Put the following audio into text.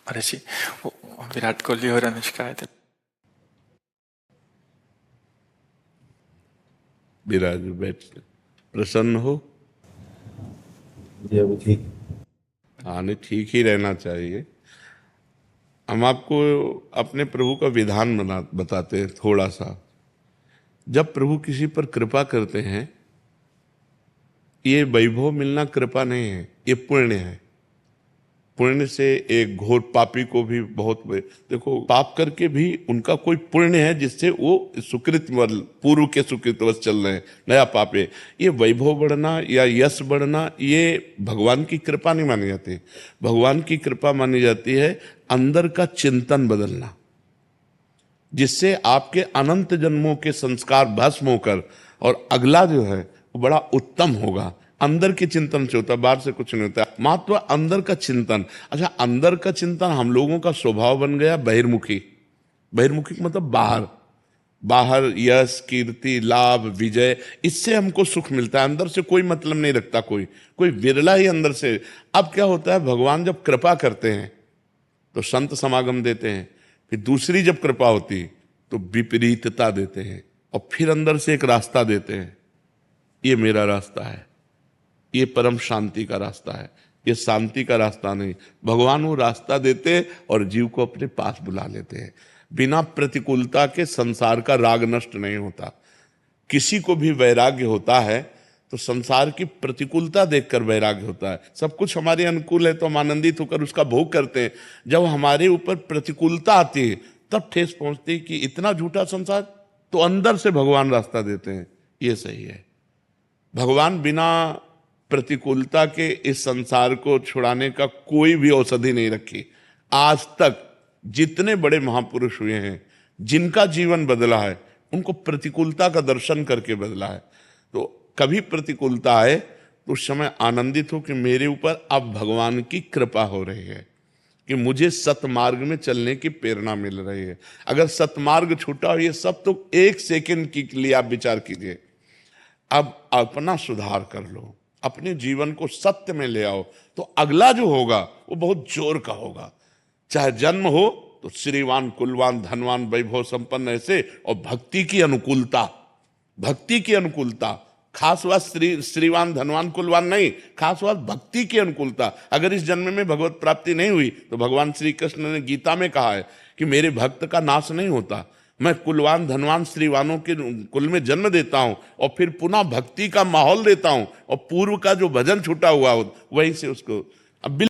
अरे जी, वो विराट कोहली और अनुष्का आए थे। विराज बैठ प्रसन्न हो। जी अभी ठीक। हाँ, नहीं, ठीक ही रहना चाहिए। हम आपको अपने प्रभु का विधान बताते हैं थोड़ा सा। जब प्रभु किसी पर कृपा करते हैं, ये वैभव मिलना कृपा नहीं है, ये पुण्य है। पुण्य से एक घोर पापी को भी देखो, पाप करके भी उनका कोई पुण्य है जिससे वो सुकृत पूर्व के सुकृतवश चल रहे हैं, नया पाप है। ये वैभव बढ़ना या यश बढ़ना, ये भगवान की कृपा नहीं मानी जाती। भगवान की कृपा मानी जाती है अंदर का चिंतन बदलना, जिससे आपके अनंत जन्मों के संस्कार भस्म होकर और अगला जो है वो बड़ा उत्तम होगा। अंदर के चिंतन से होता है, बाहर से कुछ नहीं होता। मात्र अंदर का चिंतन। अच्छा, अंदर का चिंतन हम लोगों का स्वभाव बन गया बहिर्मुखी। बहिर्मुखी मतलब बाहर, बाहर यश कीर्ति लाभ विजय, इससे हमको सुख मिलता है। अंदर से कोई मतलब नहीं रखता कोई, कोई विरला ही अंदर से। अब क्या होता है, भगवान जब कृपा करते हैं तो संत समागम देते हैं, फिर दूसरी जब कृपा होती तो विपरीतता देते हैं, और फिर अंदर से एक रास्ता देते हैं। ये मेरा रास्ता है, ये परम शांति का रास्ता है, ये शांति का रास्ता नहीं। भगवान वो रास्ता देते हैं और जीव को अपने पास बुला लेते हैं। बिना प्रतिकूलता के संसार का राग नष्ट नहीं होता। किसी को भी वैराग्य होता है तो संसार की प्रतिकूलता देखकर वैराग्य होता है। सब कुछ हमारे अनुकूल है तो हम आनंदित होकर उसका भोग करते हैं। जब हमारे ऊपर प्रतिकूलता आती है तब ठेस पहुंचती है कि इतना झूठा संसार, तो अंदर से भगवान रास्ता देते हैं। ये सही है। भगवान बिना प्रतिकूलता के इस संसार को छुड़ाने का कोई भी औषधि नहीं रखी। आज तक जितने बड़े महापुरुष हुए हैं, जिनका जीवन बदला है, उनको प्रतिकूलता का दर्शन करके बदला है। तो कभी प्रतिकूलता आए तो उस समय आनंदित हो कि मेरे ऊपर अब भगवान की कृपा हो रही है, कि मुझे सतमार्ग में चलने की प्रेरणा मिल रही है। अगर सतमार्ग छूटा हो, ये सब तो एक सेकंड के लिए आप विचार कीजिए। अब अपना सुधार कर लो, अपने जीवन को सत्य में ले आओ, तो अगला जो होगा वो बहुत जोर का होगा। चाहे जन्म हो तो श्रीवान कुलवान धनवान वैभव संपन्न ऐसे, और भक्ति की अनुकूलता, भक्ति की अनुकूलता। खास बात श्रीवान धनवान कुलवान नहीं, खास बात भक्ति की अनुकूलता। अगर इस जन्म में भगवत प्राप्ति नहीं हुई तो भगवान श्री कृष्ण ने गीता में कहा है कि मेरे भक्त का नाश नहीं होता। मैं कुलवान धनवान श्रीवानों के कुल में जन्म देता हूं और फिर पुनः भक्ति का माहौल देता हूं, और पूर्व का जो भजन छूटा हुआ हो वहीं से उसको अब